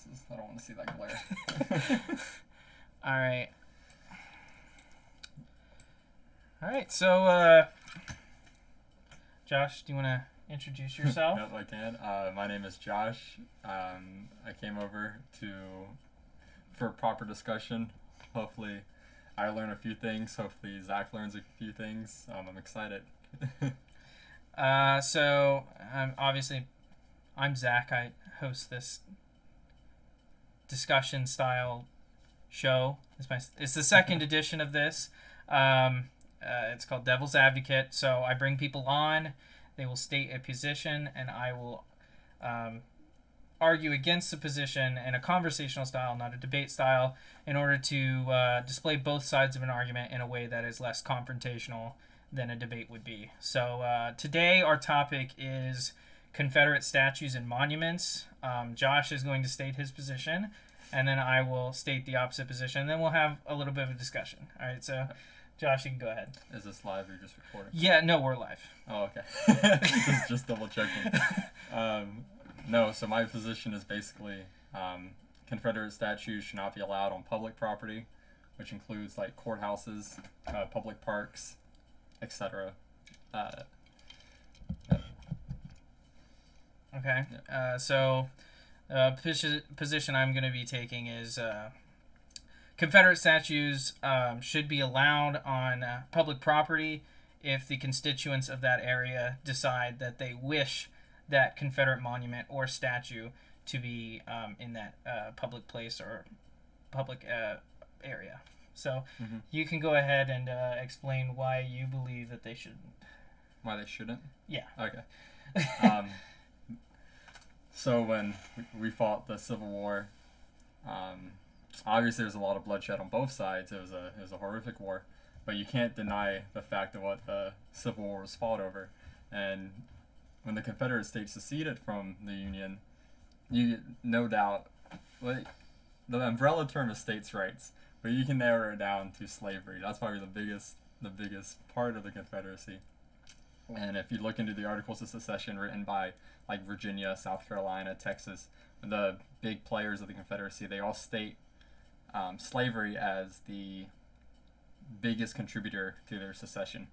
glasses. I don't want to see that glare. All right. So, Josh, do you want to introduce yourself? Yep, I can. My name is Josh. I came over for proper discussion. Hopefully, I learn a few things. Hopefully, Zach learns a few things. I'm excited. So, obviously, I'm Zach. I host this discussion style show. It's the second edition of this. It's called Devil's Advocate. So I bring people on. They will state a position, and I will argue against the position in a conversational style, not a debate style, in order to display both sides of an argument in a way that is less confrontational than a debate would be. So today our topic is Confederate statues and monuments. Josh is going to state his position, and then I will state the opposite position, and then we'll have a little bit of a discussion. All right, so Josh, you can go ahead. Is this live or just recording? Yeah, no, we're live. Oh, okay. just double checking. No, so my position is basically Confederate statues should not be allowed on public property, which includes like courthouses, public parks, etc. Okay. Yeah. So position I'm going to be taking is Confederate statues should be allowed on public property if the constituents of that area decide that they wish that Confederate monument or statue to be in that public place or public area. So you can go ahead and explain why you believe that they shouldn't. Why they shouldn't? Yeah. Okay. So when we fought the Civil War, obviously there's a lot of bloodshed on both sides. It was a horrific war, but you can't deny the fact of what the Civil War was fought over. And when the Confederate States seceded from the Union, you no doubt, the umbrella term is states' rights, but you can narrow it down to slavery. That's probably the biggest part of the Confederacy. And if you look into the Articles of Secession written by like Virginia, South Carolina, Texas, the big players of the Confederacy, they all state slavery as the biggest contributor to their secession.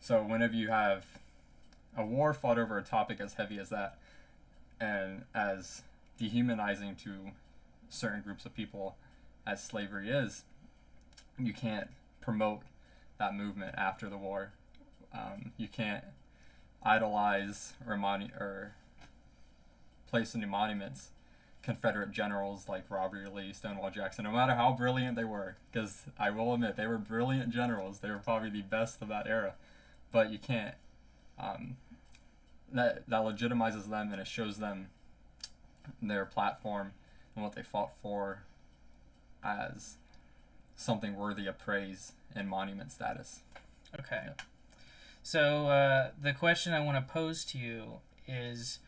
So whenever you have a war fought over a topic as heavy as that, and as dehumanizing to certain groups of people as slavery is, you can't promote that movement after the war. You can't idolize or place any monuments Confederate generals like Robert E. Lee, Stonewall Jackson, no matter how brilliant they were, because I will admit they were brilliant generals. They were probably the best of that era, but you can't. That legitimizes them, and it shows them their platform and what they fought for as something worthy of praise and monument status. Okay. Yeah. So the question I want to pose to you is,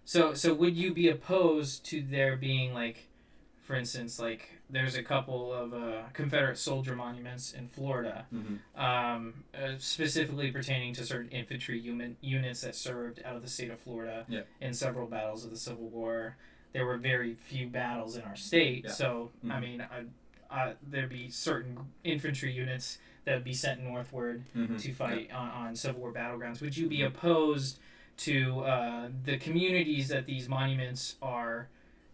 So would you be opposed to there being, like, for instance, like there's a couple of Confederate soldier monuments in Florida, specifically pertaining to certain infantry units that served out of the state of Florida in several battles of the Civil War. There were very few battles in our state, so I mean, there'd be certain infantry units that would be sent northward to fight on Civil War battlegrounds. Would you be opposed to the communities that these monuments are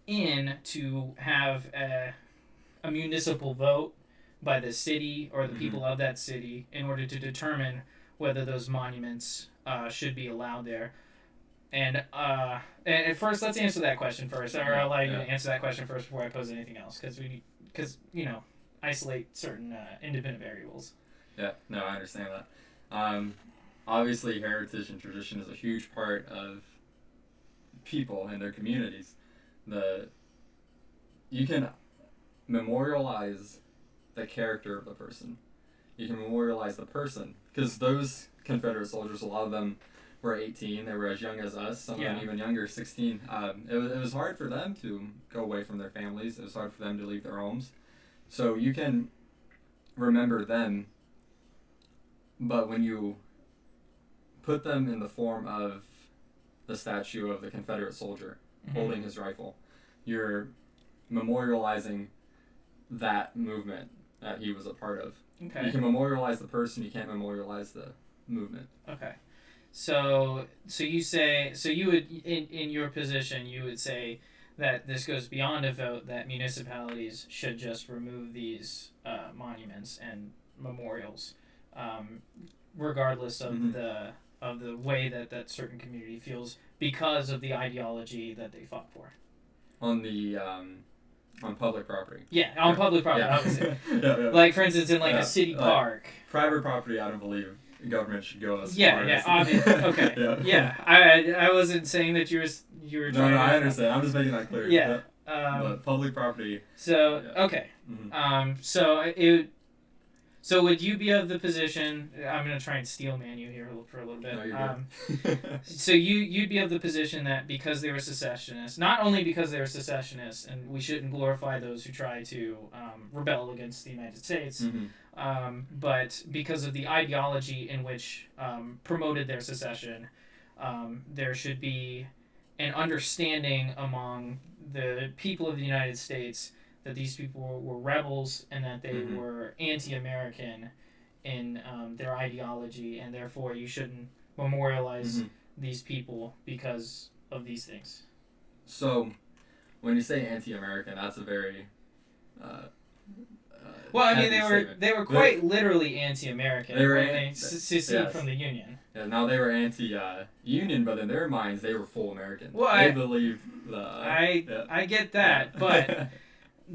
in to have a municipal vote by the city or the people of that city in order to determine whether those monuments should be allowed there? And first, let's answer that question first. Or I'll allow you to answer that question first before I pose anything else, because isolate certain independent variables. Yeah, no, I understand that. Obviously, heritage and tradition is a huge part of people and their communities. You can memorialize the character of the person. You can memorialize the person, because those Confederate soldiers, a lot of them were 18. They were as young as us. Some of them even younger, 16. It was hard for them to go away from their families. It was hard for them to leave their homes. So you can remember them, but when you put them in the form of the statue of the Confederate soldier, holding his rifle. You're memorializing that movement that he was a part of. Okay. You can memorialize the person, you can't memorialize the movement. Okay. So you say, so you would, in your position, you would say that this goes beyond a vote, that municipalities should just remove these monuments and memorials, regardless of the way that certain community feels, because of the ideology that they fought for. On the on public property. Yeah, on public property, yeah. obviously. Yeah. Like, for instance, in like a city park. Private property, I don't believe government should go as far Yeah, as... obviously. Okay. Yeah. I wasn't saying that you were trying to... No, I understand. I'm just making that clear. Yeah. But public property... So, okay. Mm-hmm. So would you be of the position... I'm going to try and steel man you here for a little bit. No, you're good. So you'd be of the position that because they were secessionists, not only because they were secessionists, and we shouldn't glorify those who try to rebel against the United States, but because of the ideology in which promoted their secession, there should be an understanding among the people of the United States that these people were rebels and that they were anti-American in their ideology, and therefore you shouldn't memorialize these people because of these things. So, when you say anti-American, that's a very... well, I mean, they were quite literally anti-American when they seceded from the Union. Yeah, now they were anti-Union, but in their minds, they were full American. Well, they believe the... I get that, but...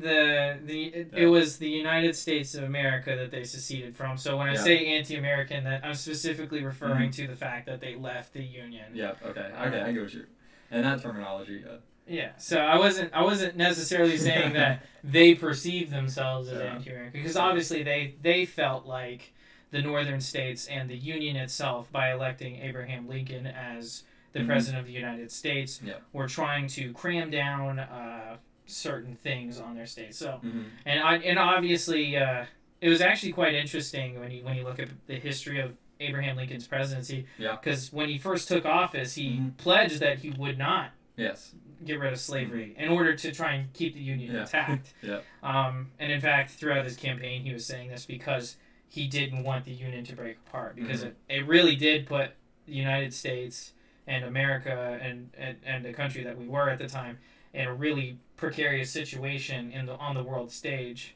It was the United States of America that they seceded from. So when I say anti-American, that I'm specifically referring to the fact that they left the Union. Yeah. Okay. I go with you. And that terminology. Yeah. So I wasn't necessarily saying that they perceived themselves as anti-American, because obviously they felt like the northern states and the Union itself, by electing Abraham Lincoln as the president of the United States, were trying to cram down certain things on their state. So, and obviously, it was actually quite interesting when you look at the history of Abraham Lincoln's presidency. Yeah. Because when he first took office, he pledged that he would not get rid of slavery in order to try and keep the Union intact. And in fact, throughout his campaign, he was saying this because he didn't want the Union to break apart, because it really did put the United States and America and the country that we were at the time in a really precarious situation on the world stage,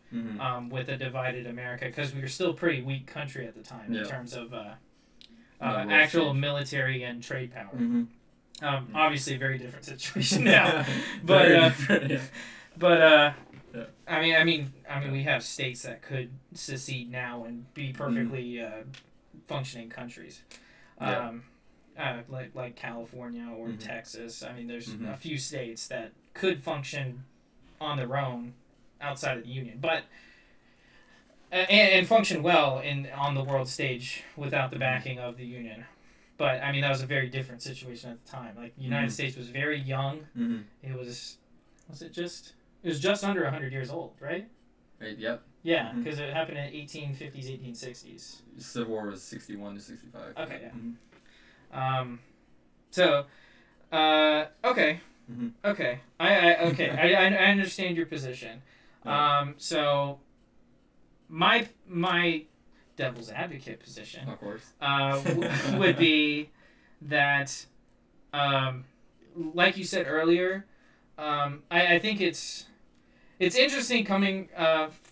with a divided America, because we were still a pretty weak country at the time in terms of actual military and trade power. Obviously, a very different situation now, but I mean, we have states that could secede now and be perfectly functioning countries. Like California or Texas. I mean, there's a few states that could function on their own outside of the Union, but and function well on the world stage without the backing of the Union. But I mean, that was a very different situation at the time. Like, the United States was very young. It was just under 100 years old, right? Yep. Yeah, because it happened in 1850s, 1860s. Civil War was 61 to 65. Okay, yeah. Okay. Okay. I understand your position. So my devil's advocate position, of course, would be that, like you said earlier, I think it's interesting coming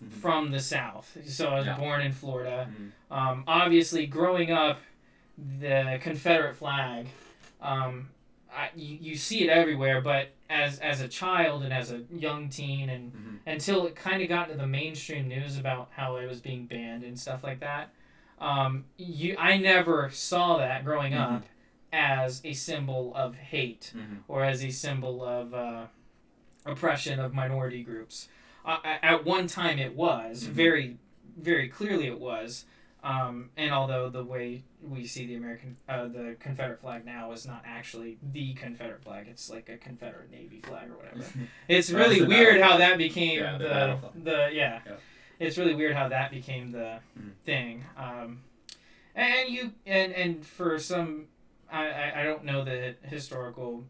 from the South. So I was born in Florida. Obviously, growing up, the Confederate flag, you see it everywhere, but as a child and as a young teen, and until it kind of got into the mainstream news about how it was being banned and stuff like that, I never saw that growing up as a symbol of hate or as a symbol of oppression of minority groups. At one time it was, very, very clearly it was. And although the way we see the Confederate flag now is not actually the Confederate flag, it's like a Confederate Navy flag or whatever. It's really weird how that became It's really weird how that became the thing. And for some, I don't know the historical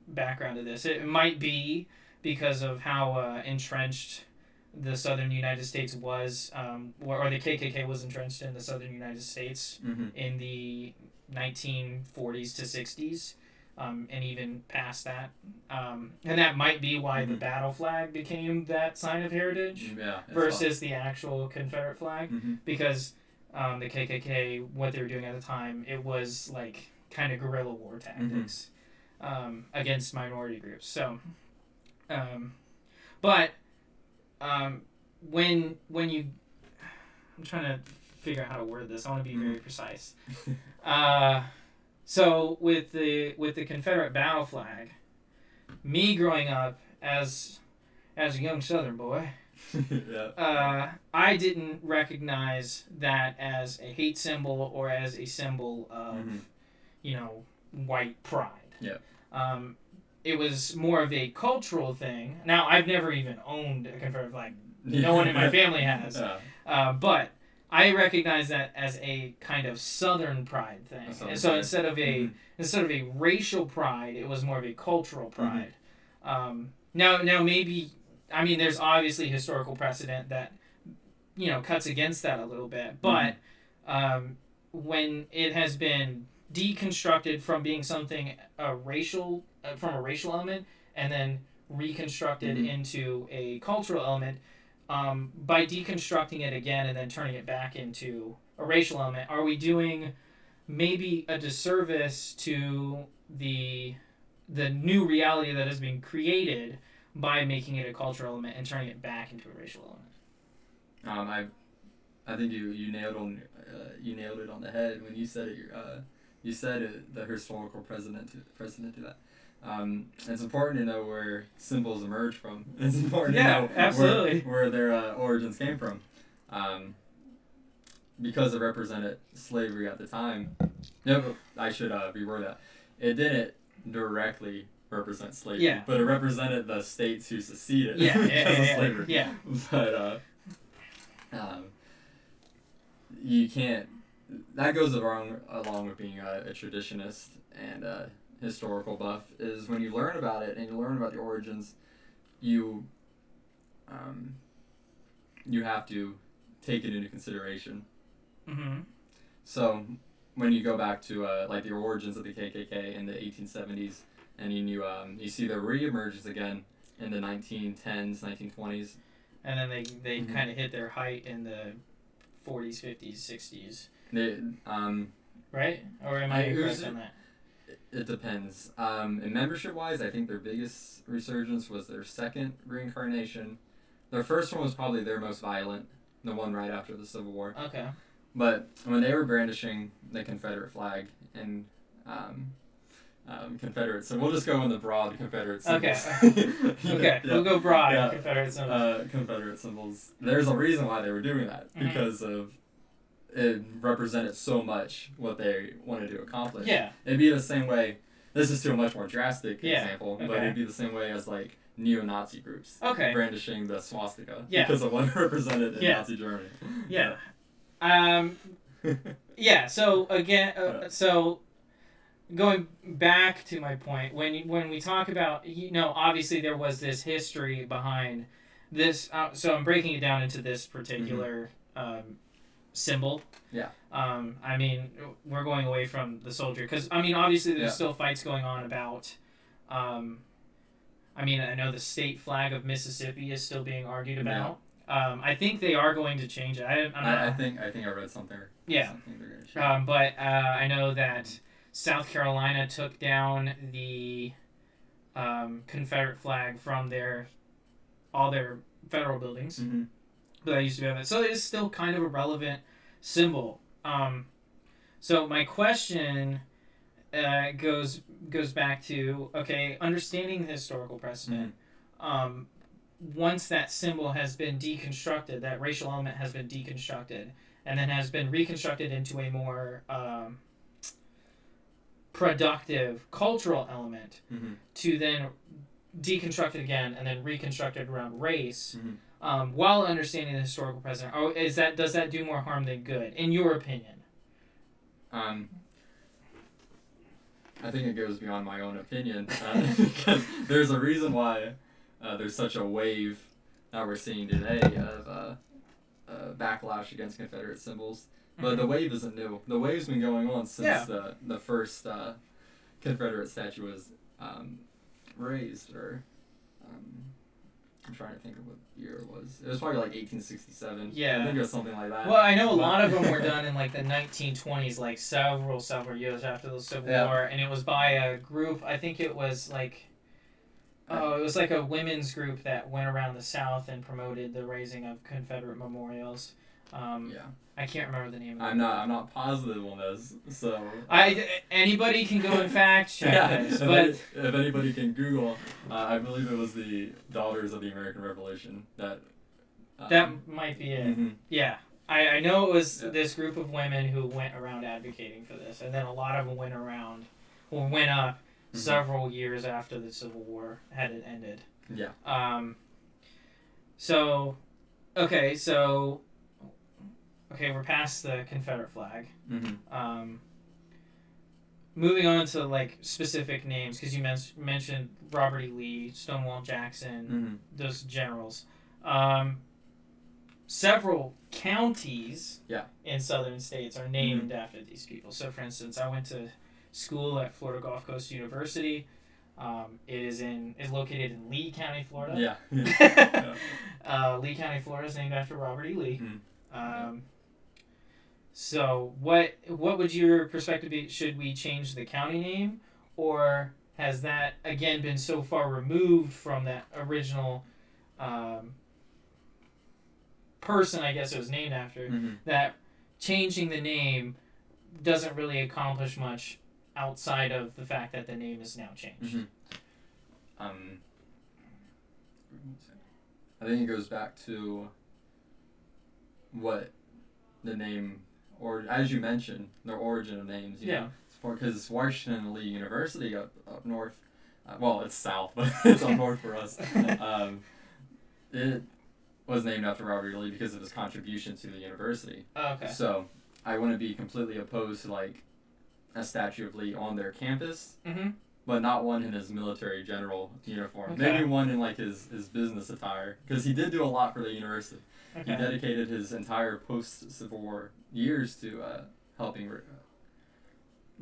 background to this. It might be because of how entrenched the southern United States was, or the KKK was entrenched in the southern United States in the 1940s to 60s, and even past that. And that might be why the battle flag became that sign of heritage versus the actual Confederate flag, because the KKK, what they were doing at the time, it was like kind of guerrilla war tactics against minority groups. So, but when you, I'm trying to figure out how to word this. I want to be very precise. So with the Confederate battle flag, me growing up as a young Southern boy, I didn't recognize that as a hate symbol or as a symbol of white pride. It was more of a cultural thing. Now, I've never even owned a Confederate flag. No one in my family has. But I recognize that as a kind of Southern pride thing. And so instead of a racial pride, it was more of a cultural pride. Now maybe, I mean, there's obviously historical precedent that cuts against that a little bit. But when it has been deconstructed from being something from a racial element and then reconstructed into a cultural element, by deconstructing it again and then turning it back into a racial element, are we doing maybe a disservice to the new reality that has been created by making it a cultural element and turning it back into a racial element? I think you nailed it on the head when you said it. You said it, the historical precedent to that. It's important to know where symbols emerge from. It's important to know absolutely. where their origins came from. Because it represented slavery at the time. I should reword that. It didn't directly represent slavery, but it represented the states who seceded because of slavery. But you can't. That goes along with being a traditionist and historical buff, is when you learn about it and you learn about the origins, you have to take it into consideration. So when you go back to like the origins of the KKK in the 1870s, and you see the reemergence again in the 1910s, 1920s, and then they kind of hit their height in the 40s, 50s, 60s. Right? Or am I incorrect on that? It depends. And membership-wise, I think their biggest resurgence was their second reincarnation. Their first one was probably their most violent, the one right after the Civil War. Okay. But when they were brandishing the Confederate flag and Confederate, so we'll just go in the broad Confederate symbols. Okay. We'll go broad Confederate symbols. Confederate symbols. There's a reason why they were doing that, because of it represented so much what they wanted to accomplish. It'd be the same way. This is to a much more drastic example, but it'd be the same way as like neo-Nazi groups brandishing the swastika because of what it represented in Nazi Germany. So again, so going back to my point, when we talk about, obviously there was this history behind this. So I'm breaking it down into this particular symbol. I mean, we're going away from the soldier because, I mean, obviously there's still fights going on about, I mean, I know the state flag of Mississippi is still being argued about. I think they are going to change it. I think I read something. Something they're going to change. But I know that South Carolina took down the Confederate flag from all their federal buildings. But I used to have it. So it is still kind of a relevant symbol. So my question goes back to, understanding the historical precedent. Once that symbol has been deconstructed, that racial element has been deconstructed, and then has been reconstructed into a more productive cultural element, to then deconstruct it again and then reconstruct it around race, while understanding the historical precedent. Does that do more harm than good, in your opinion? I think it goes beyond my own opinion. Because there's a reason why there's such a wave that we're seeing today of backlash against Confederate symbols. But the wave isn't new. The wave's been going on since the first Confederate statue was raised, or I'm trying to think of what year it was. It was probably like 1867. Yeah. I think it was something like that. Well, I know a lot of them were done in like the 1920s, like several years after the Civil War, and it was by a group. I think it was like, it was like a women's group that went around the South and promoted the raising of Confederate memorials. I can't remember the name of it. I'm not positive on this, so anybody can go and fact check this, but if anybody can Google, I believe it was the Daughters of the American Revolution that might be it. Mm-hmm. Yeah, I know it was this group of women who went around advocating for this, and then a lot of them went up several years after the Civil War had ended. Yeah. Okay, we're past the Confederate flag. Mm-hmm. Moving on to like specific names, because you mentioned Robert E. Lee, Stonewall Jackson, those generals. Several counties in southern states are named after these people. So, for instance, I went to school at Florida Gulf Coast University. It is located in Lee County, Florida. Yeah. Lee County, Florida is named after Robert E. Lee. Mm-hmm. So what would your perspective be? Should we change the county name, or has that again been so far removed from that original person, I guess it was named after, that changing the name doesn't really accomplish much outside of the fact that the name is now changed? I think it goes back to what the name, or as you mentioned, the origin of names. You know, because Washington and Lee University up north, well, it's south, but it's up north for us. It was named after Robert E. Lee because of his contribution to the university. Oh, okay. So I wouldn't be completely opposed to like a statue of Lee on their campus, but not one in his military general uniform. Okay. Maybe one in like his business attire, because he did do a lot for the university. Okay. He dedicated his entire post-Civil War years to helping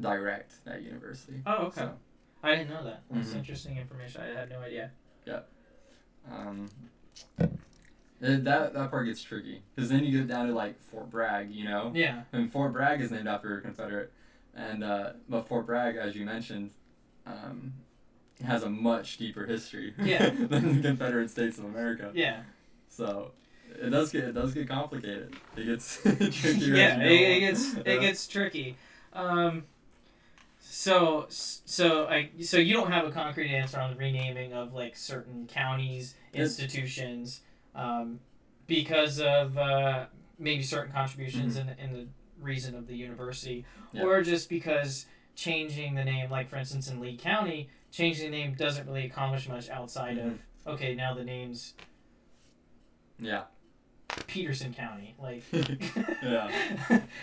direct that university. Oh, okay. So, I didn't know that. That's interesting information. I had no idea. Yeah. That part gets tricky, because then you get down to like Fort Bragg, you know? Yeah. And Fort Bragg is named after a Confederate, and but Fort Bragg, as you mentioned, has a much deeper history than the Confederate States of America. Yeah. So it does get complicated. It gets trickier. Yeah, it gets tricky. So you don't have a concrete answer on the renaming of like certain counties, institutions, because of maybe certain contributions in the reason of the university, or just because changing the name, like for instance in Lee County, changing the name doesn't really accomplish much outside of, okay, now the name's Peterson County. Like,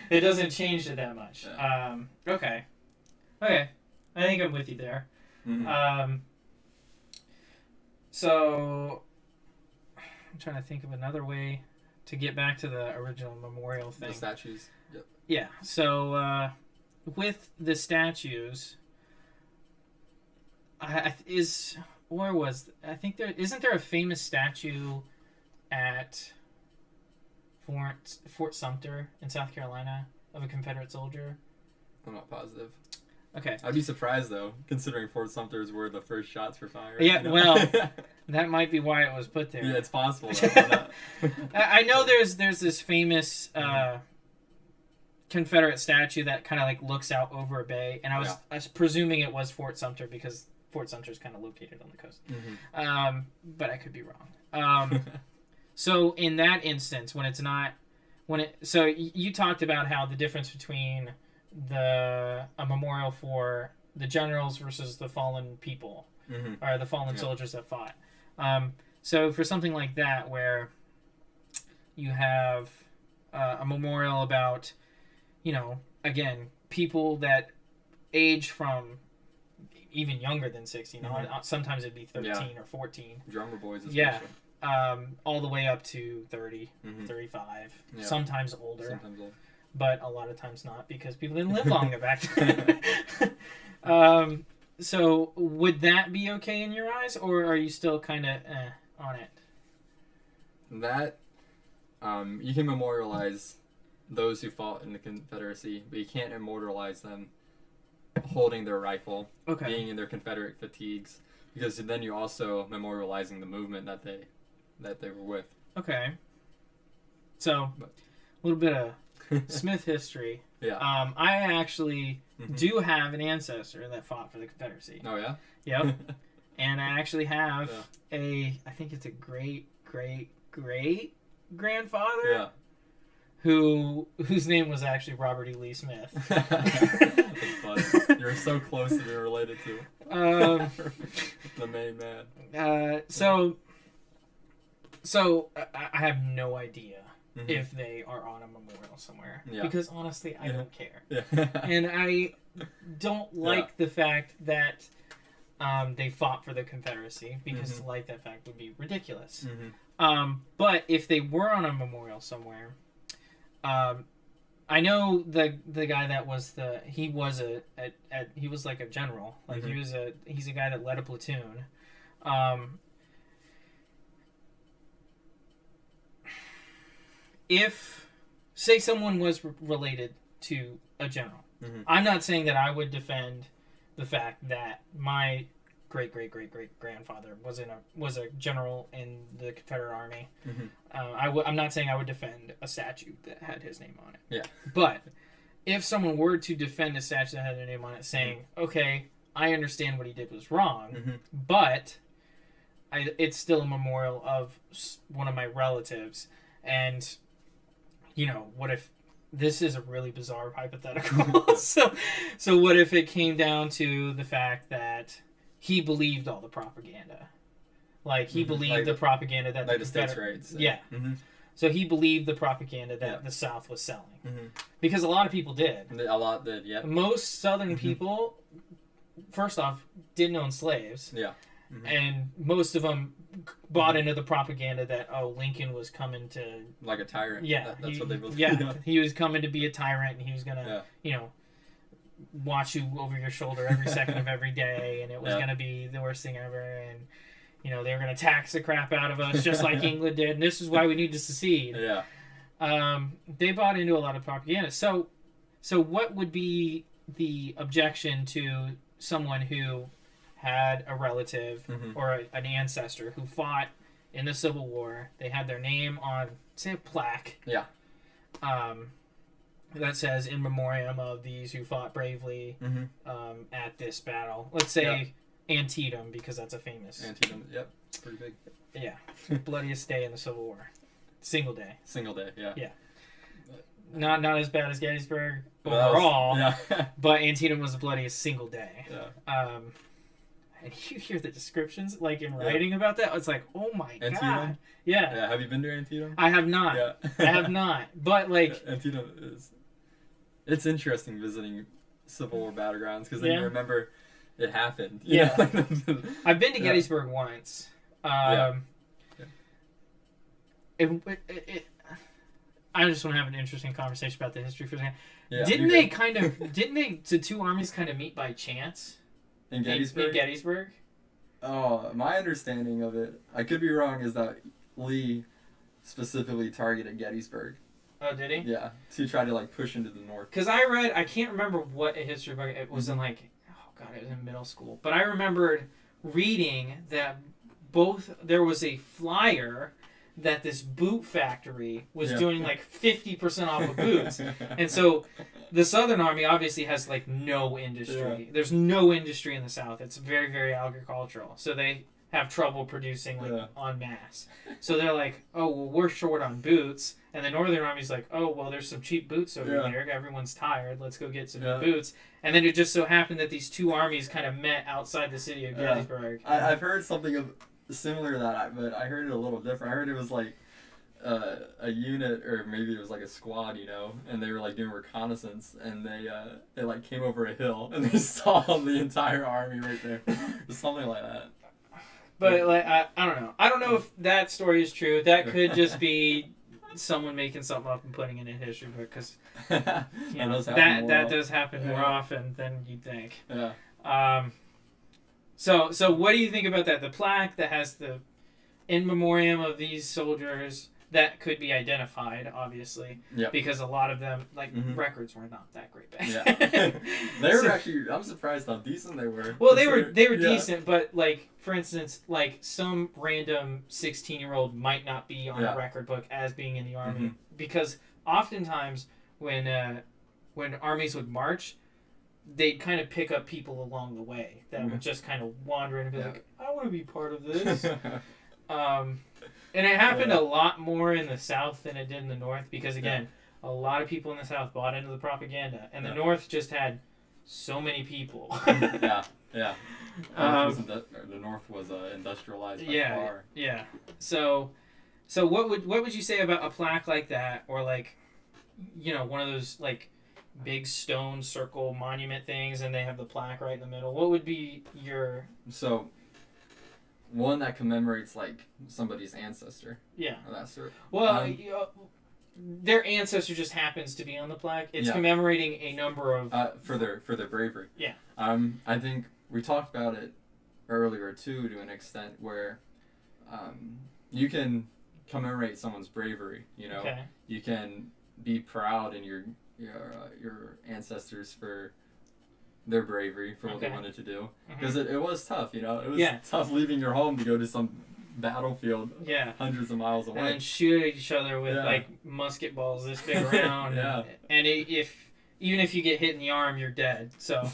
it doesn't change it that much. Yeah. Okay. I think I'm with you there. So I'm trying to think of another way to get back to the original memorial thing. The statues. Yep. Yeah. So with the statues, isn't there a famous statue at Fort Sumter in South Carolina of a Confederate soldier? I'm not positive. Okay. I'd be surprised though, considering Fort Sumter is where the first shots were fired. Yeah, you know? Well, that might be why it was put there. Yeah, it's possible. I know there's this famous Confederate statue that kind of like looks out over a bay, and I was presuming it was Fort Sumter because Fort Sumter is kind of located on the coast. But I could be wrong. So in that instance, so you talked about how the difference between a memorial for the generals versus the fallen people, or the fallen soldiers that fought. So for something like that, where you have a memorial about, again, people that age from even younger than 16. Sometimes it'd be 13 or 14. Drummer boys, especially. Yeah. All the way up to 30, 35. Yeah. Sometimes older. But a lot of times not, because people didn't live longer back then. So would that be okay in your eyes, or are you still kind of on it? That, you can memorialize those who fought in the Confederacy, but you can't immortalize them holding their rifle, being in their Confederate fatigues, because then you're also memorializing the movement that they were with. Okay. So, a little bit of Smith history. Yeah. I actually do have an ancestor that fought for the Confederacy. Oh, yeah? Yep. And I actually have I think it's a great grandfather whose name was actually Robert E. Lee Smith. That's funny. You're so close to being related to the main man. So I have no idea if they are on a memorial somewhere. Yeah. Because honestly, I don't care. Yeah. And I don't like the fact that they fought for the Confederacy, because to like that fact would be ridiculous. But if they were on a memorial somewhere, I know the guy that was he was like a general. Like he's a guy that led a platoon. If, say, someone was related to a general, I'm not saying that I would defend the fact that my great grandfather was a general in the Confederate Army. I'm not saying I would defend a statue that had his name on it. Yeah. But if someone were to defend a statue that had their name on it, saying, okay, I understand what he did was wrong, but it's still a memorial of one of my relatives, and what if this is a really bizarre hypothetical? so what if it came down to the fact that he believed all the propaganda? Like, he believed the propaganda that the states' rights. Yeah. So he believed the propaganda that the South was selling. Because a lot of people did. A lot did, yeah. Most Southern people, first off, didn't own slaves. Yeah. And most of them bought into the propaganda that, Lincoln was coming to... Like a tyrant. Yeah. That's what they believed. Yeah, he was coming to be a tyrant, and he was going to, watch you over your shoulder every second of every day, and it was going to be the worst thing ever, and, they were going to tax the crap out of us, just like England did, and this is why we need to secede. Yeah. They bought into a lot of propaganda. So what would be the objection to someone who had a relative or an ancestor who fought in the Civil War? They had their name on, say, a plaque. Yeah. That says, in memoriam of these who fought bravely at this battle. Let's say Antietam, because that's a famous... Antietam, yep. Pretty big. Yeah. Bloodiest day in the Civil War. Single day. Yeah. Yeah. Not as bad as Gettysburg overall, but Antietam was the bloodiest single day. Yeah. And you hear the descriptions, like, in writing about that, it's like, oh my god. Yeah. Yeah, have you been to Antietam? I have not. Yeah. I have not. But, like... Antietam is... It's interesting visiting Civil War battlegrounds, because then you remember it happened. Yeah. I've been to Gettysburg once. I just want to have an interesting conversation about the history for a second. Yeah, didn't the two armies kind of meet by chance? In Gettysburg? In Gettysburg? Oh, my understanding of it, I could be wrong, is that Lee specifically targeted Gettysburg. Oh, did he? Yeah, to try to, like, push into the north. Because I can't remember what a history book it was in, like, it was in middle school. But I remembered reading that there was a flyer that this boot factory was doing, like, 50% off of boots. And so the Southern Army obviously has, like, no industry. Yeah. There's no industry in the South. It's very, very agricultural. So they have trouble producing, like, en masse. So they're like, oh, well, we're short on boots. And the Northern Army's like, oh, well, there's some cheap boots over here. Everyone's tired. Let's go get some boots. And then it just so happened that these two armies kind of met outside the city of Gettysburg. I've heard something similar to that, but I heard it a little different. I heard it was like a unit, or maybe it was like a squad, and they were like doing reconnaissance, and they like came over a hill and they saw the entire army right there, something like that. But like I don't know if that story is true. That could just be someone making something up and putting it in history book, because that does happen more often than you'd think. Yeah. So what do you think about that? The plaque that has the in memoriam of these soldiers that could be identified, obviously, because a lot of them, like, records were not that great back then. They were actually, I'm surprised how decent they were. Well, they were decent, but, like, for instance, like, some random 16-year-old might not be on a record book as being in the army, because oftentimes when armies would march, they'd kind of pick up people along the way that would just kind of wander in and be like, I want to be part of this. And it happened a lot more in the South than it did in the North, because, again, a lot of people in the South bought into the propaganda, and the North just had so many people. The North was industrialized by far. Yeah. So what would you say about a plaque like that, or, like, one of those, like, big stone circle monument things, and they have the plaque right in the middle? What would be your... So... one that commemorates, like, somebody's ancestor. Yeah. Of that sort. Well, their ancestor just happens to be on the plaque. It's commemorating a number of... for their bravery. Yeah. I think we talked about it earlier, too, to an extent, where you can commemorate someone's bravery, Okay. You can be proud in your ancestors for... their bravery for what they wanted to do, because it was tough, it was tough leaving your home to go to some battlefield hundreds of miles away and then shoot at each other with like musket balls this big around. And even if you get hit in the arm, you're dead. So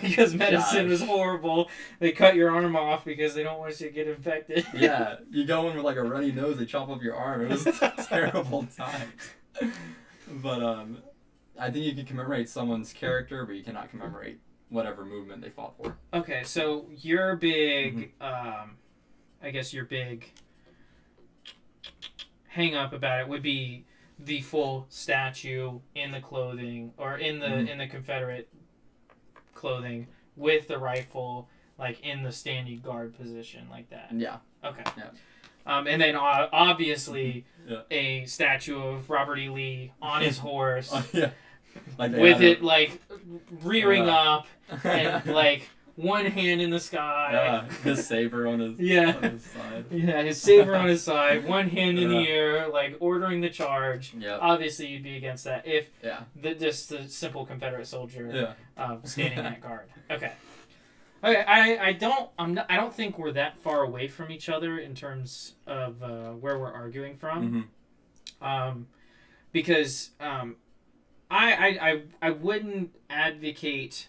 because medicine was horrible, they cut your arm off because they don't want you to get infected. You go in with like a runny nose, they chop off your arm. It was a terrible time. But I think you can commemorate someone's character, but you cannot commemorate whatever movement they fought for. Okay, so your big, I guess your big hang up about it would be the full statue in the clothing, or in the Confederate clothing with the rifle, like in the standing guard position, like that. Yeah. Okay. Yeah. And then obviously a statue of Robert E. Lee on his horse, like with it like rearing up and like one hand in the sky. His saber on his side. Yeah, his saber on his side, one hand in the air, like ordering the charge. Obviously, you'd be against that if just the simple Confederate soldier standing at guard. Okay. Okay, I don't think we're that far away from each other in terms of where we're arguing from, because I wouldn't advocate,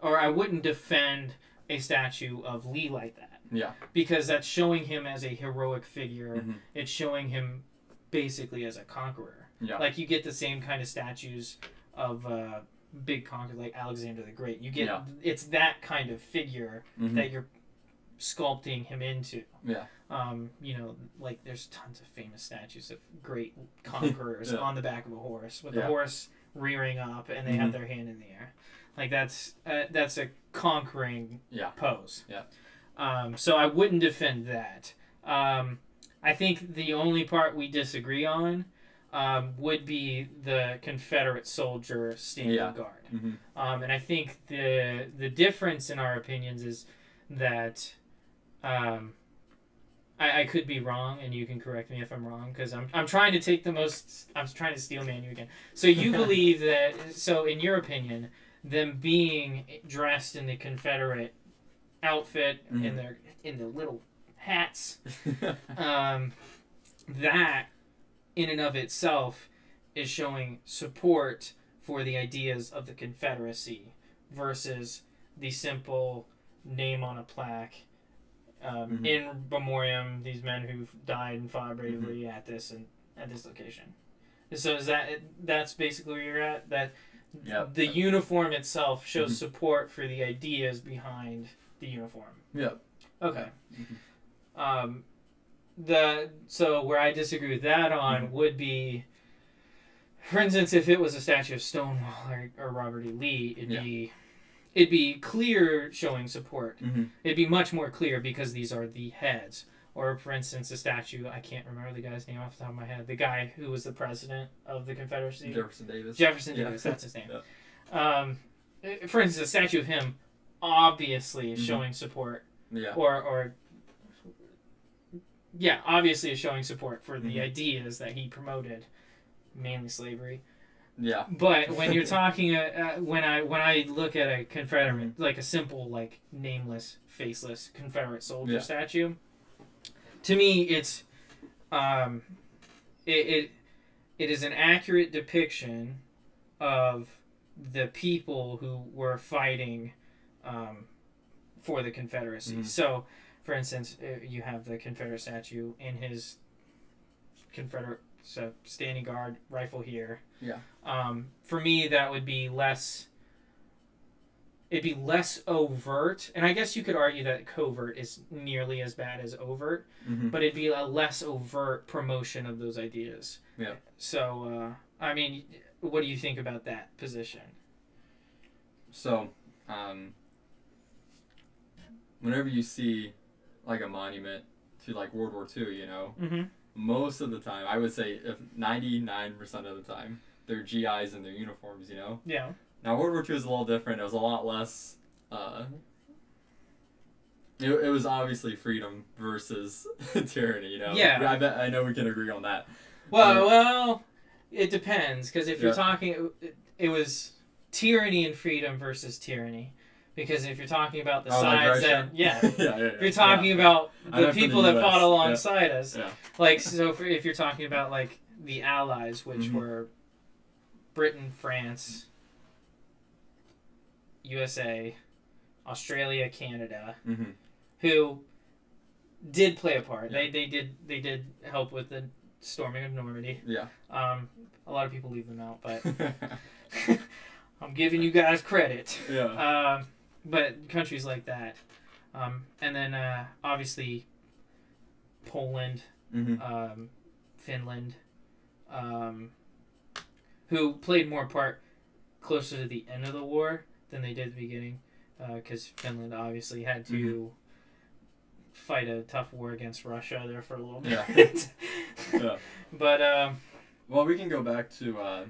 or I wouldn't defend a statue of Lee like that. Yeah. Because that's showing him as a heroic figure. It's showing him basically as a conqueror. Yeah. Like you get the same kind of statues of big conquerors like Alexander the Great. You get it's that kind of figure that you're sculpting him into. Yeah. Like there's tons of famous statues of great conquerors on the back of a horse with the horse rearing up and they have their hand in the air. Like that's a conquering pose. Yeah. So I wouldn't defend that. I think the only part we disagree on would be the Confederate soldier standing guard. And I think the difference in our opinions is that I could be wrong, and you can correct me if I'm wrong, because I'm trying to take I'm trying to steel man you again. So you believe that, so in your opinion, them being dressed in the Confederate outfit in their little hats, that in and of itself is showing support for the ideas of the Confederacy versus the simple name on a plaque in memoriam these men who've died and fought bravely at this location. So is that's basically where you're at? That the uniform itself shows support for the ideas behind the uniform. Yep. Okay. So where I disagree with that on would be, for instance, if it was a statue of Stonewall or Robert E. Lee, it'd be clear showing support. It'd be much more clear because these are the heads. Or, for instance, a statue, I can't remember the guy's name off the top of my head. The guy who was the president of the Confederacy. Jefferson Davis. Jefferson Davis, that's his name. For instance, a statue of him obviously is showing support. Yeah. Obviously is showing support for the ideas that he promoted, mainly slavery. Yeah. But when you're talking, when I look at a Confederate, like a simple, like nameless, faceless Confederate soldier statue, to me it's, it is an accurate depiction of the people who were fighting, for the Confederacy. So, for instance, you have the Confederate statue in his Confederate standing guard rifle here. Yeah. For me, that would be less. It'd be less overt, and I guess you could argue that covert is nearly as bad as overt, but it'd be a less overt promotion of those ideas. Yeah. So, I mean, what do you think about that position? So, whenever you see like a monument to like World War II, you know, most of the time, I would say if 99% of the time, they're GIs in their uniforms, you know? Yeah. Now, World War II is a little different. It was a lot less, it was obviously freedom versus tyranny, you know? Yeah. I know we can agree on that. Well, it depends, because if you're talking, it was tyranny and freedom versus tyranny. Because if you're talking about the sides that, if you're talking about the people that fought alongside us, like, so if you're talking about, like, the Allies, which were Britain, France, USA, Australia, Canada, who did play a part. They did help with the storming of Normandy. Yeah. A lot of people leave them out, but I'm giving you guys credit. Yeah. But countries like that, and then obviously Poland, Finland, who played more part closer to the end of the war than they did at the beginning, because Finland obviously had to fight a tough war against Russia there for a little bit. But well, we can go back to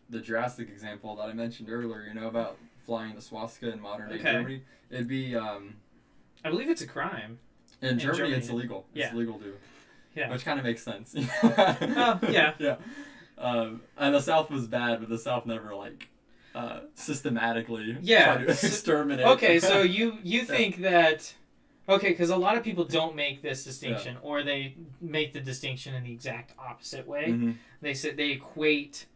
the drastic example that I mentioned earlier. You know, about flying the swastika in modern day Germany. It'd be I believe it's a crime. In Germany it's illegal. It's illegal to. Yeah. Which kind of makes sense. Yeah. Yeah. And the South was bad, but the South never like systematically tried to exterminate. Okay, so you think that because a lot of people don't make this distinction, or they make the distinction in the exact opposite way. They equate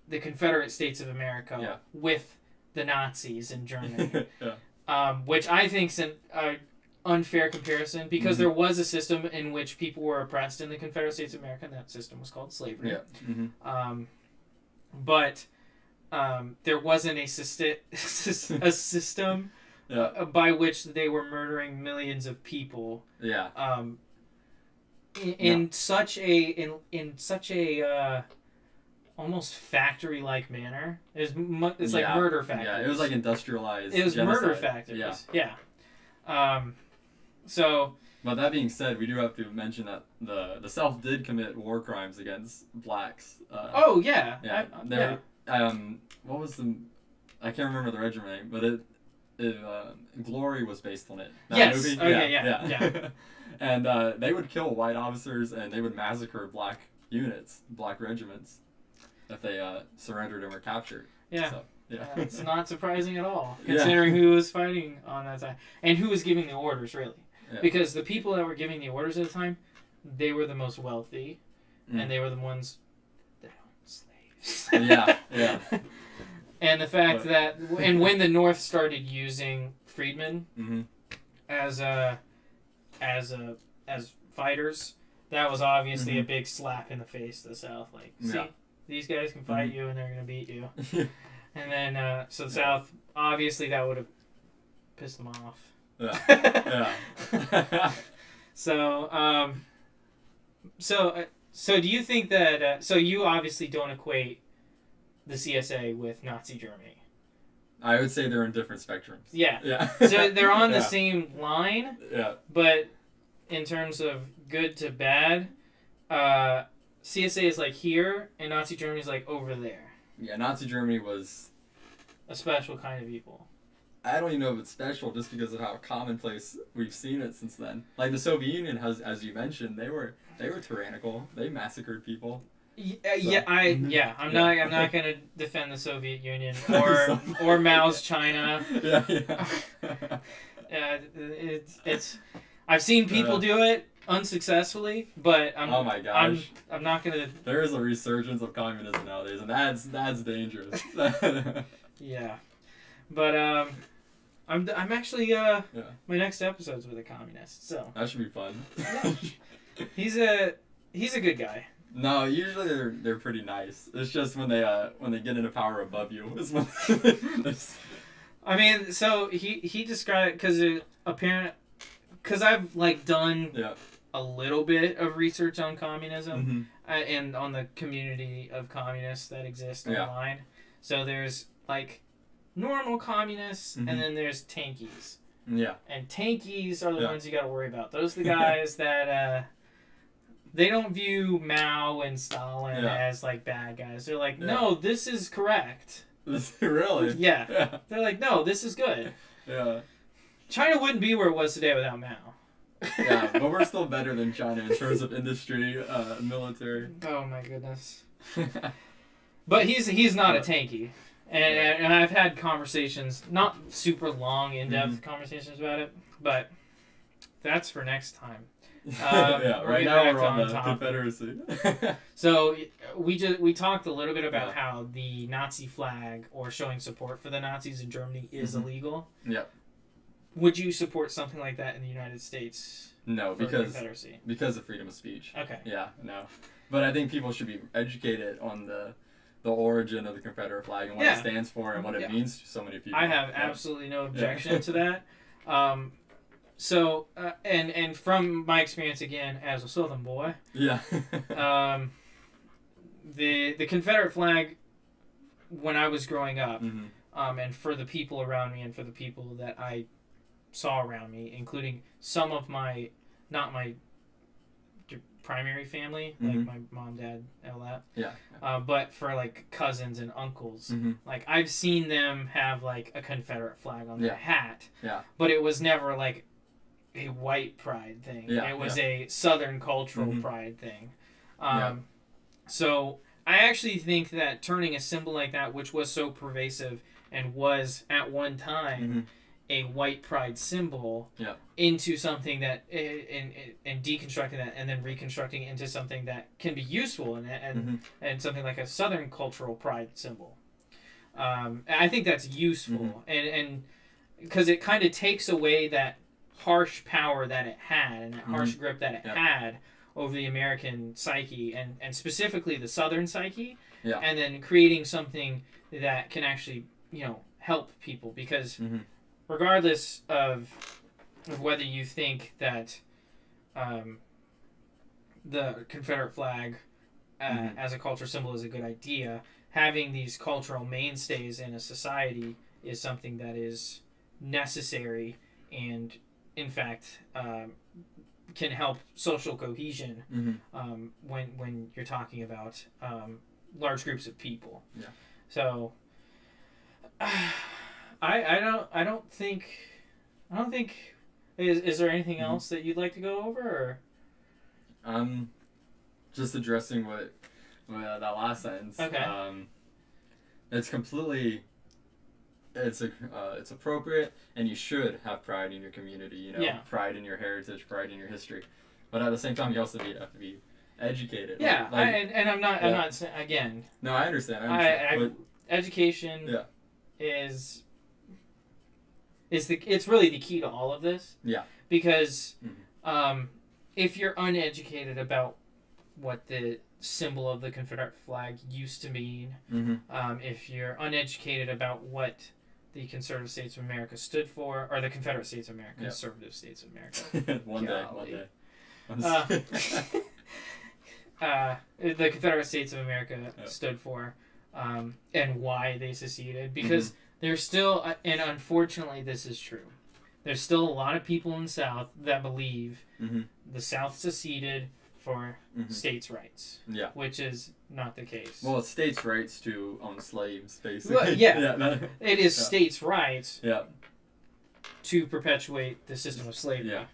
the Confederate States of America with the Nazis in Germany, which I think is an unfair comparison, because there was a system in which people were oppressed in the Confederate States of America, and that system was called slavery. But there wasn't a system by which they were murdering millions of people. In such a almost factory-like manner. It's like murder factories. Yeah, it was like industrialized. It was genocide. murder factories. Yeah. So. But that being said, we do have to mention that the South did commit war crimes against blacks. Oh yeah. What was the? I can't remember the regiment name, but Glory was based on it. That movie? Yeah. And they would kill white officers, and they would massacre black units, black regiments, if they surrendered and were captured. Yeah. So, it's not surprising at all, considering who was fighting on that side and who was giving the orders, really. Yeah. Because the people that were giving the orders at the time, they were the most wealthy, and they were the ones that owned slaves. Yeah. And the fact that, and when the North started using freedmen as fighters, that was obviously a big slap in the face to the South. Like, see, these guys can fight you, and they're gonna beat you. And then, so the South, obviously, that would have pissed them off. Yeah. So, So do you think that? So you obviously don't equate the CSA with Nazi Germany. I would say they're in different spectrums. Yeah. Yeah. So they're on the same line. Yeah. But in terms of good to bad, CSA is like here, and Nazi Germany is like over there. Yeah, Nazi Germany was a special kind of evil. I don't even know if it's special just because of how commonplace we've seen it since then. Like the Soviet Union has, as you mentioned, they were tyrannical. They massacred people. I'm not gonna defend the Soviet Union or Mao's China. It's I've seen people do it unsuccessfully, but oh my gosh, I'm not gonna. There is a resurgence of communism nowadays, and that's dangerous. Yeah, but I'm actually my next episode's with a communist, so that should be fun. He's a good guy. No, usually they're pretty nice. It's just when they get into power above you is when. I mean, so he described because I've like done a little bit of research on communism and on the community of communists that exist online. So there's like normal communists and then there's tankies. Yeah. And tankies are the ones you got to worry about. Those are the guys that. They don't view Mao and Stalin as like bad guys. They're like, no, this is correct. Really? Yeah. They're like, no, this is good. Yeah. China wouldn't be where it was today without Mao. Yeah, but we're still better than China in terms of industry, military. Oh my goodness. But he's not a tanky. And I've had conversations, not super long, in-depth conversations about it, but that's for next time. Right now we're on the Confederacy. So we talked a little bit about how the Nazi flag or showing support for the Nazis in Germany is illegal. Yeah. Would you support something like that in the United States? No, because of freedom of speech. Okay. Yeah, no. But I think people should be educated on the origin of the Confederate flag and what it stands for and what it means to so many people. I have absolutely no objection to that. So, and from my experience again as a Southern boy, the Confederate flag, when I was growing up, and for the people around me and for the people that I saw around me, including some of not my primary family, like my mom, dad, all that, but for like cousins and uncles, like I've seen them have like a Confederate flag on their hat, but it was never like a white pride thing. It was a Southern cultural pride thing. So I actually think that turning a symbol like that, which was so pervasive and was at one time a white pride symbol, into something that and deconstructing that and then reconstructing it into something that can be useful and something like a Southern cultural pride symbol. I think that's useful and because it kind of takes away that harsh power that it had and that harsh grip that it had over the American psyche and specifically the Southern psyche, and then creating something that can actually help people because regardless of whether you think that the Confederate flag as a cultural symbol is a good idea, having these cultural mainstays in a society is something that is necessary and in fact can help social cohesion when you're talking about large groups of people. So I don't think is there anything else that you'd like to go over or? Just addressing what that last sentence. Okay. It's appropriate, and you should have pride in your community. Pride in your heritage, pride in your history. But at the same time, you also have to be educated. Yeah, I'm not saying again. No, I understand. Education is it's really the key to all of this. Yeah. Because if you're uneducated about what the symbol of the Confederate flag used to mean, if you're uneducated about what the Conservative States of America stood for, or the Confederate States of America, Conservative States of America. One day. the Confederate States of America stood for, and why they seceded. Because there's still, and unfortunately this is true, there's still a lot of people in the South that believe the South seceded for states' rights. Yeah. Which is not the case. Well, it's states' rights to own slaves, basically. Well, it is states' rights to perpetuate the system of slavery.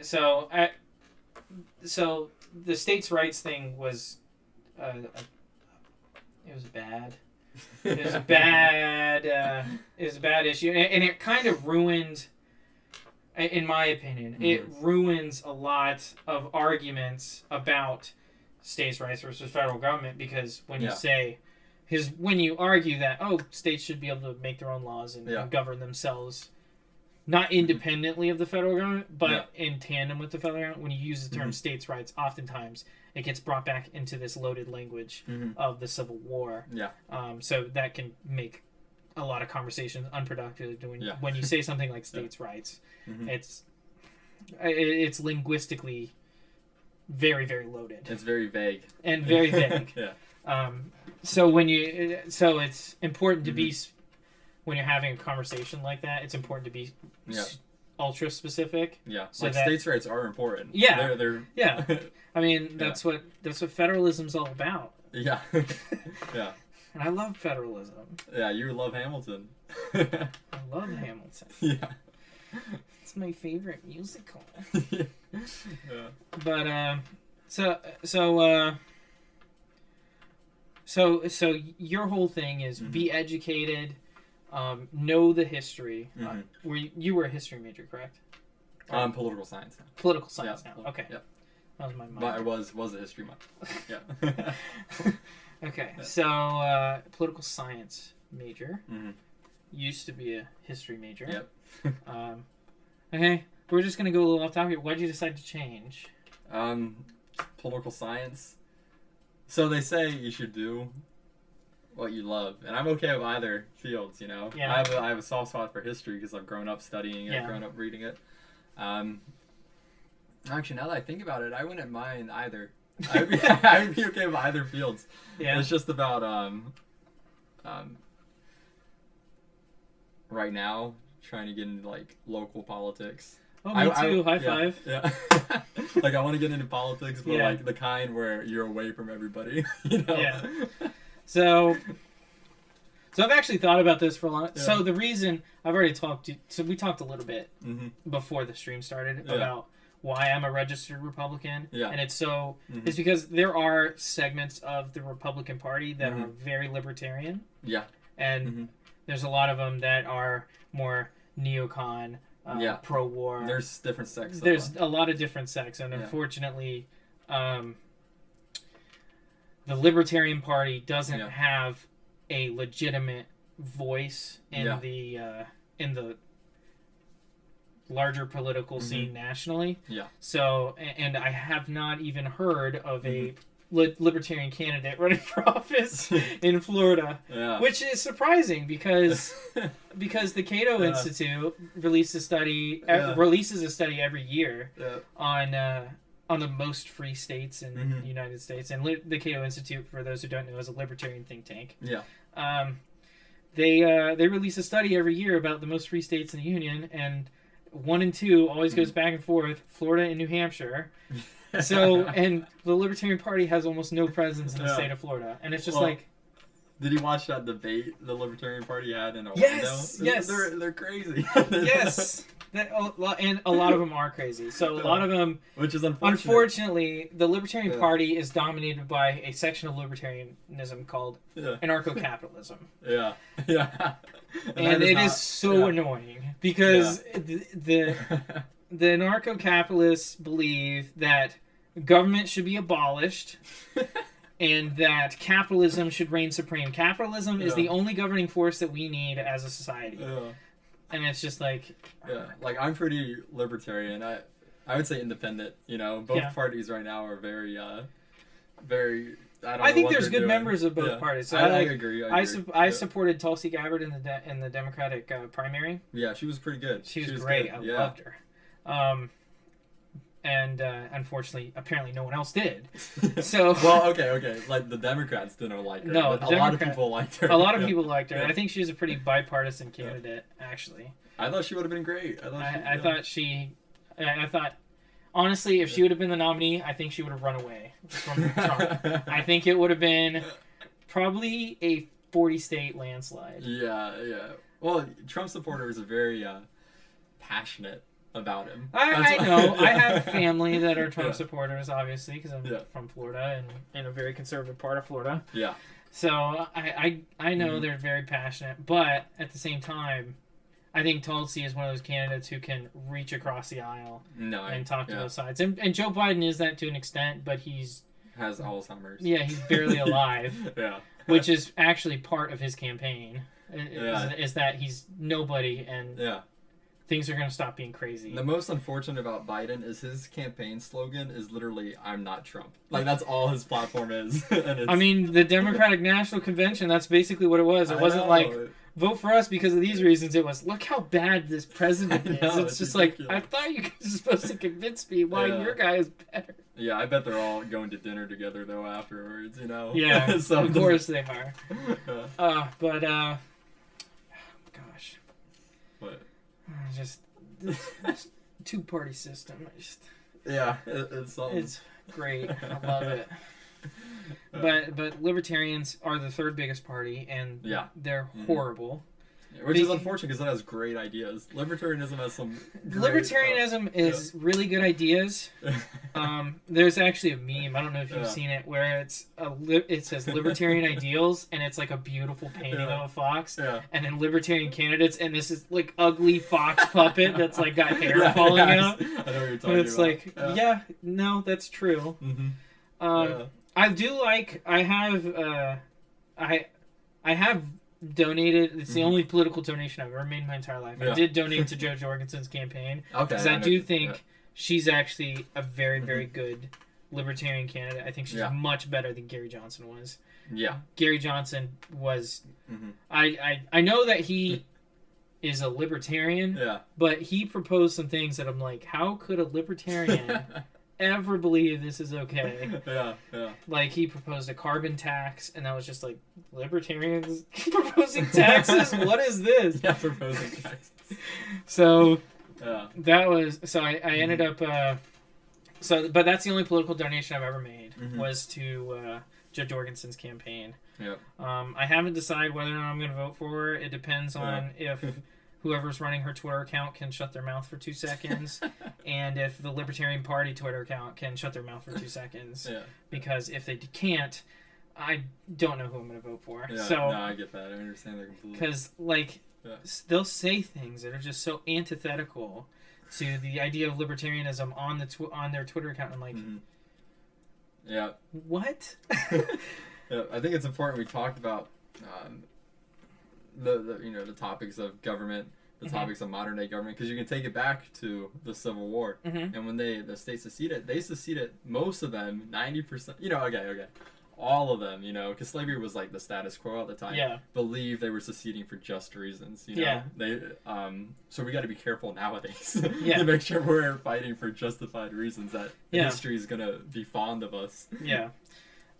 So the states' rights thing was, it was bad. It was a bad, issue, and it kind of ruined, in my opinion, it ruins a lot of arguments about states' rights versus federal government, because when you say, when you argue that, states should be able to make their own laws and govern themselves, not independently of the federal government, but in tandem with the federal government, when you use the term states' rights, oftentimes it gets brought back into this loaded language of the Civil War. So that can make a lot of conversations unproductive when you say something like states' rights. It's linguistically very, very loaded. It's very vague. And very vague. So it's important to be, when you're having a conversation like that, it's important to be ultra specific. So like states' rights are important. They're I mean, that's what federalism's all about. And I love federalism. You love Hamilton. I love Hamilton. It's my favorite musical. But so your whole thing is be educated, know the history. You were a history major, correct? Political science. Political science now. Okay. Yep. That was my mind. But I was a history major. Okay. So political science major. Used to be a history major. Okay. We're just gonna go a little off topic. Why did you decide to change? Political science. So they say you should do what you love, and I'm okay with either fields. I have a soft spot for history because I've grown up studying it, grown up reading it. Actually, now that I think about it, I wouldn't mind either. I would be okay with either fields. It's just about right now trying to get into like local politics. Oh, me too. High five. Like I want to get into politics, but like the kind where you're away from everybody. So I've actually thought about this for a long. So the reason I've already talked to, we talked a little bit before the stream started about why I'm a registered Republican, and it's it's because there are segments of the Republican Party that are very libertarian, and there's a lot of them that are more neocon. Pro-war. There's different sects. There's a lot of different sects, and unfortunately, the Libertarian Party doesn't have a legitimate voice in the larger political scene nationally. So, and I have not even heard of a libertarian candidate running for office in Florida, which is surprising because the Cato Institute releases a study every year on the most free states in the United States, and the Cato Institute, for those who don't know, is a libertarian think tank. They release a study every year about the most free states in the union, and 1 and 2 always goes back and forth, Florida and New Hampshire. So, and the Libertarian Party has almost no presence in the state of Florida. And it's just did you watch that debate the Libertarian Party had in Orlando? Yes. They're crazy. Yes. And a lot of them are crazy. So a lot of them... Which is unfortunate. Unfortunately, the Libertarian Party is dominated by a section of libertarianism called anarcho-capitalism. And it is so annoying because the anarcho-capitalists believe that government should be abolished and that capitalism should reign supreme. Capitalism is the only governing force that we need as a society. And it's just like... like I'm pretty libertarian. I would say independent, Both parties right now are very... I think there's good members of both parties. So I agree. I supported Tulsi Gabbard in the Democratic primary. Yeah, she was pretty good. She was great. Good. I loved her. and unfortunately, apparently, no one else did. So well, okay. Like the Democrats didn't like her. No, but a lot of people liked her. A lot of people liked her. Yeah. I think she was a pretty bipartisan candidate, actually. I thought she would have been great. I thought, honestly, if she would have been the nominee, I think she would have run away from Trump. I think it would have been probably a 40-state landslide. Yeah. Well, Trump supporters are very passionate about him. I know. I have family that are Trump supporters, obviously, because I'm from Florida and in a very conservative part of Florida. Yeah. So I know they're very passionate, but at the same time, I think Tulsi is one of those candidates who can reach across the aisle and talk to both sides. And Joe Biden is that to an extent, but has Alzheimer's. Yeah, he's barely alive. Yeah. Which is actually part of his campaign. Is that he's nobody and things are going to stop being crazy. The most unfortunate about Biden is his campaign slogan is literally "I'm not Trump." Like that's all his platform is. I mean, the Democratic National Convention, that's basically what it was. It wasn't like vote for us because of these reasons. It was look how bad this president is. It's just ridiculous. Like I thought you guys were supposed to convince me why your guy is better. Yeah, I bet they're all going to dinner together though afterwards. You know. Yeah, of course they are. But gosh. What? Just two-party system. It's great. I love it. But libertarians are the third biggest party, and they're horrible. Which is unfortunate because it has great ideas. Libertarianism has some Libertarianism is really good ideas. There's actually a meme, I don't know if you've seen it, where it says libertarian ideals, and it's like a beautiful painting of a fox, and then libertarian candidates, and this is like ugly fox puppet that's like got hair falling out. I know what you're talking and it's about. like, no, that's true. Mm-hmm. I do like, I have donated. It's the only political donation I've ever made in my entire life. I did donate to Jo Jorgensen's campaign because I do think she's actually a very, very good libertarian candidate. I think she's much better than Gary Johnson was. Yeah. Gary Johnson was... I know that he is a libertarian, but he proposed some things that I'm like, how could a libertarian... ever believe this is okay. Like he proposed a carbon tax, and I was just like, libertarians proposing taxes? What is this? Yeah, proposing taxes. So that was I ended up but that's the only political donation I've ever made was to Jo Jorgensen's campaign. I haven't decided whether or not I'm going to vote for her. It depends on if whoever's running her Twitter account can shut their mouth for 2 seconds, and if the Libertarian Party Twitter account can shut their mouth for 2 seconds. Because if they can't, I don't know who I'm going to vote for. No, I get that. I understand that completely. Because, like, they'll say things that are just so antithetical to the idea of libertarianism on their Twitter account. I'm like, what? I think it's important we talked about the topics of government, the topics of modern day government, because you can take it back to the Civil War, and when the states seceded, most of them, 90%, all of them, because slavery was like the status quo at the time, believed they were seceding for just reasons, they so we got to be careful nowadays to make sure we're fighting for justified reasons, that history is gonna be fond of us.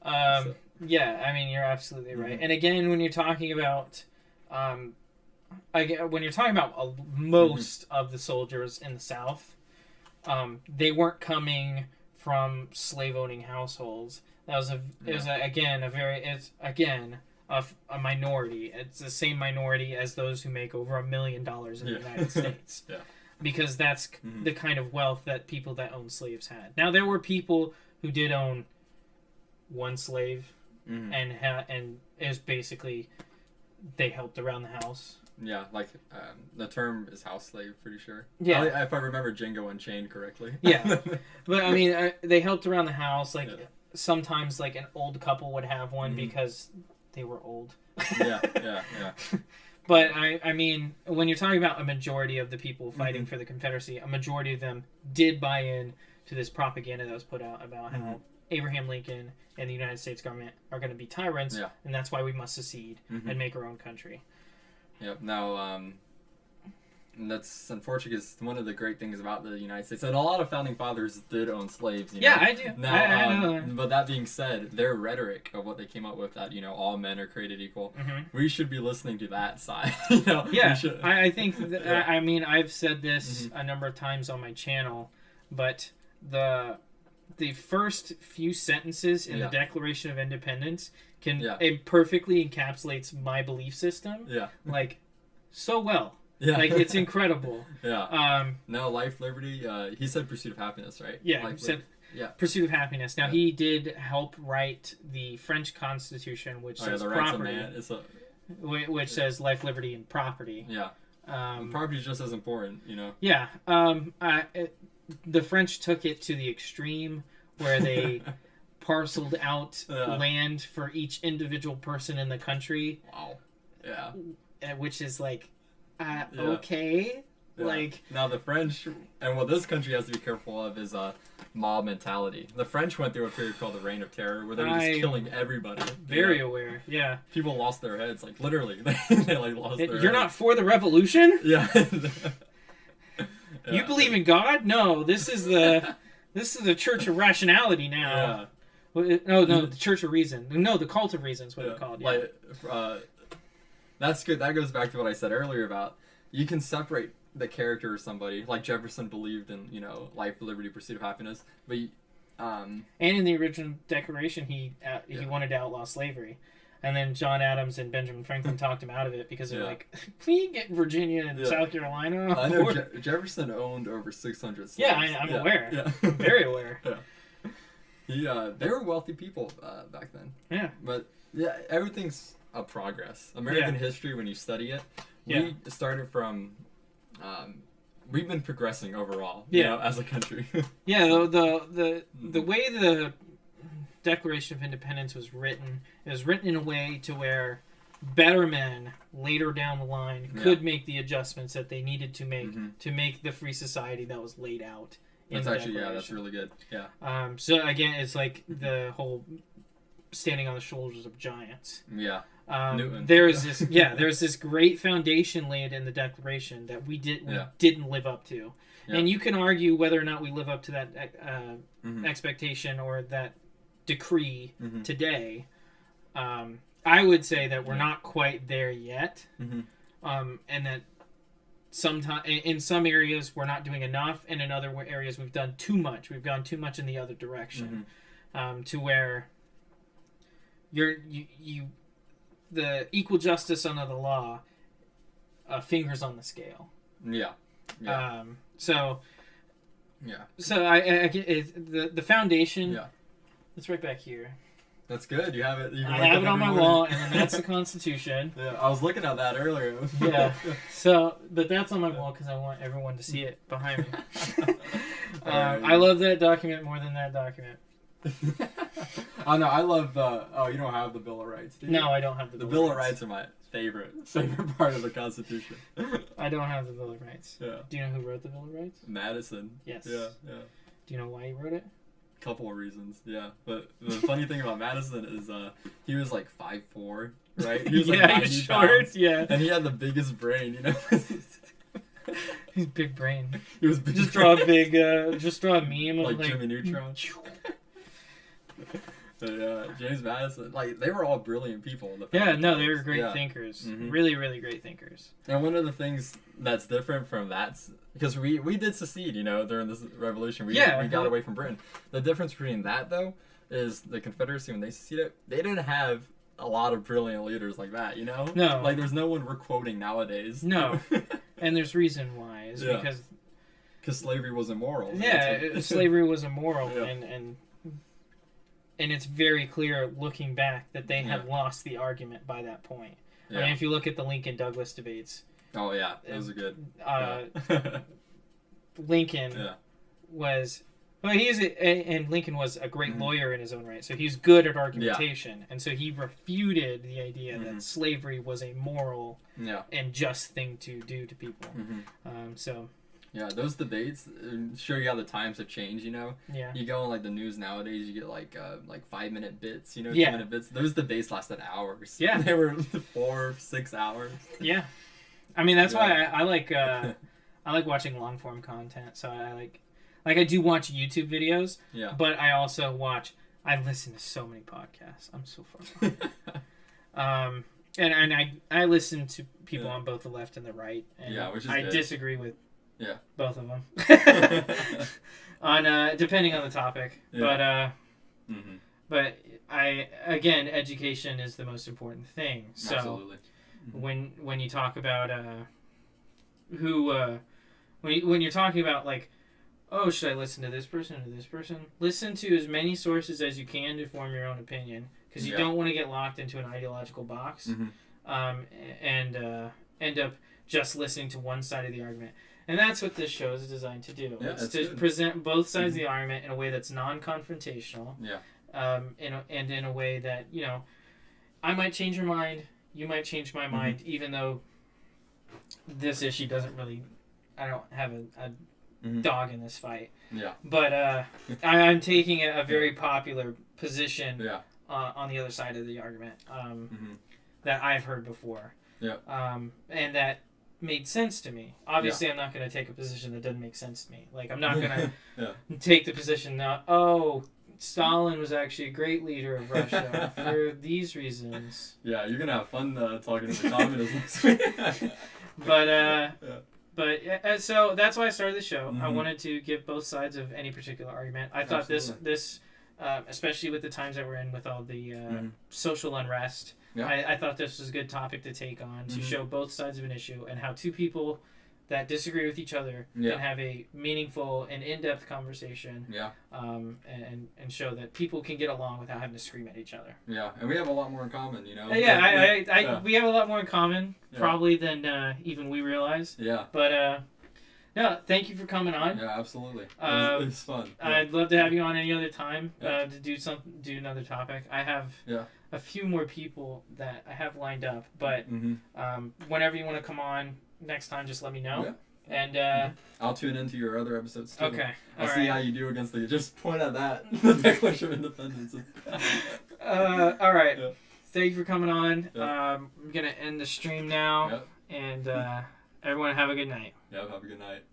I mean, you're absolutely right. And again, when you're talking about most of the soldiers in the South, they weren't coming from slave-owning households. That was a minority. It's the same minority as those who make over $1 million in the United States. Because that's the kind of wealth that people that owned slaves had. Now, there were people who did own one slave, and it was basically they helped around the house. The term is house slave, pretty sure. If I remember Django Unchained correctly. But I mean, they helped around the house. Like sometimes, like an old couple would have one because they were old. But I mean, when you're talking about a majority of the people fighting for the Confederacy, a majority of them did buy in to this propaganda that was put out about how Abraham Lincoln and the United States government are going to be tyrants, and that's why we must secede and make our own country. Now, And that's unfortunate because one of the great things about the United States, and a lot of founding fathers did own slaves. You know? Yeah, I do. Now, I know. But that being said, their rhetoric of what they came up with, that all men are created equal, we should be listening to that side. Yeah, I think. I mean, I've said this a number of times on my channel, but the first few sentences in the Declaration of Independence it perfectly encapsulates my belief system. Yeah, like so well. Yeah. Like, it's incredible. Yeah. No, life, liberty, he said pursuit of happiness, right? Yeah, pursuit of happiness. Now, he did help write the French Constitution, which says property. Which says life, liberty, and property. Yeah. Property is just as important, you know? Yeah. The French took it to the extreme where they parceled out land for each individual person in the country. Wow. Yeah. Which is like... okay. Yeah. Like, now the French, and what this country has to be careful of is mob mentality. The French went through a period called the Reign of Terror where they were just killing everybody. Very aware. Yeah. People lost their heads, like literally. They like lost their heads. You're not for the revolution? Yeah. You believe in God? No, this is the Church of Rationality now. Yeah. No, the Church of Reason. No, the Cult of Reason is what it's called. Yeah. Like, that's good. That goes back to what I said earlier about you can separate the character of somebody. Like Jefferson believed in, life, liberty, pursuit of happiness. But and in the original Declaration, he wanted to outlaw slavery, and then John Adams and Benjamin Franklin talked him out of it because they're like, "We get Virginia and South Carolina." I know Jefferson owned over 600 slaves. Yeah, I'm aware. Yeah. I'm very aware. Yeah. They were wealthy people back then. Yeah. But everything's a progress. American history, when you study it, we started from we've been progressing overall, as a country. The way the Declaration of Independence was written, it was written in a way to where better men later down the line could make the adjustments that they needed to make the free society that was laid out. That's actually that's really good. Yeah. So again, it's like the whole standing on the shoulders of giants. Yeah. There's this great foundation laid in the Declaration that we didn't live up to, and you can argue whether or not we live up to that expectation or that decree today. I would say that we're not quite there yet, and that in some areas we're not doing enough, and in other areas we've done too much. We've gone too much in the other direction, to where the equal justice under the law, fingers on the scale. Yeah. So I get the foundation. Yeah. It's right back here. That's good. You have it. I have it on my wall, and then that's the Constitution. Yeah, I was looking at that earlier. Yeah. So, but that's on my wall because I want everyone to see it behind me. I love that document more than that document. Oh no, I love you don't have the Bill of Rights, do you? No, I don't have the Bill of Rights are my favorite part of the Constitution. I don't have the Bill of Rights. Yeah. Do you know who wrote the Bill of Rights? Madison. Yes. Yeah. Do you know why he wrote it? Couple of reasons, but the funny thing about Madison is he was like 5'4", right? He was like 90 he was short, pounds, and he had the biggest brain, He's big brain. He was big. Just draw a meme of like Jimmy Neutron. James Madison, like they were all brilliant people. They were great thinkers. Really, really great thinkers. And one of the things that's different from that, because we did secede, during this revolution, we got away from Britain. The difference between that though is the Confederacy, when they seceded, they didn't have a lot of brilliant leaders like that. No, like there's no one we're quoting nowadays. No, and there's reason why is because slavery was immoral. Slavery was immoral, and it's very clear looking back that they have lost the argument by that point. I mean, if you look at the Lincoln-Douglas debates. Oh, yeah. Those are good. Lincoln was... Well, and Lincoln was a great lawyer in his own right, so he's good at argumentation. And so he refuted the idea that slavery was a moral and just thing to do to people. Yeah, those debates, sure, you how the times have changed, Yeah. You go on, like, the news nowadays, you get, like 5-minute bits, 2-minute bits. Those debates lasted hours. Yeah. They were 4-6 hours. Yeah. I mean, that's why I like I like watching long form content. So I like I do watch YouTube videos. Yeah. But I also I listen to so many podcasts. I'm so far behind. And I listen to people on both the left and the right. And which is I good. disagree with both of them. Depending on the topic. Yeah. But education is the most important thing. So Absolutely. when you talk about when you're talking about like, oh, should I listen to this person or this person? Listen to as many sources as you can to form your own opinion, because you don't want to get locked into an ideological box and end up just listening to one side of the argument. And that's what this show is designed to do. Yeah, it's to present both sides of the argument in a way that's non-confrontational. Yeah. In a way that, you know, I might change your mind, you might change my mind, even though this issue doesn't really, I don't have a dog in this fight. Yeah. But I'm taking a very popular position Yeah. On the other side of the argument that I've heard before. Yeah. And that made sense to me. Obviously, I'm not going to take a position that doesn't make sense to me. Like, I'm not going to take the position that, oh, Stalin was actually a great leader of Russia for these reasons. Yeah, you're gonna have fun talking to the communists next week. But so that's why I started the show. I wanted to give both sides of any particular argument. I thought this especially with the times that we're in with all the social unrest, I thought this was a good topic to take on, to show both sides of an issue and how two people that disagree with each other can have a meaningful and in-depth conversation. And show that people can get along without having to scream at each other. Yeah, and we have a lot more in common, you know? We have a lot more in common, probably, than even we realize. Yeah. But, no, thank you for coming on. Yeah, absolutely. It was fun. Yeah. I'd love to have you on any other time to do another topic. I have a few more people that I have lined up, but whenever you want to come on next time, just let me know. And I'll tune into your other episodes too. Okay. I'll see how you do against just point at that. The Declaration of Independence. All right. Yeah. Thank you for coming on. I'm going to end the stream now. And everyone have a good night. Have a good night.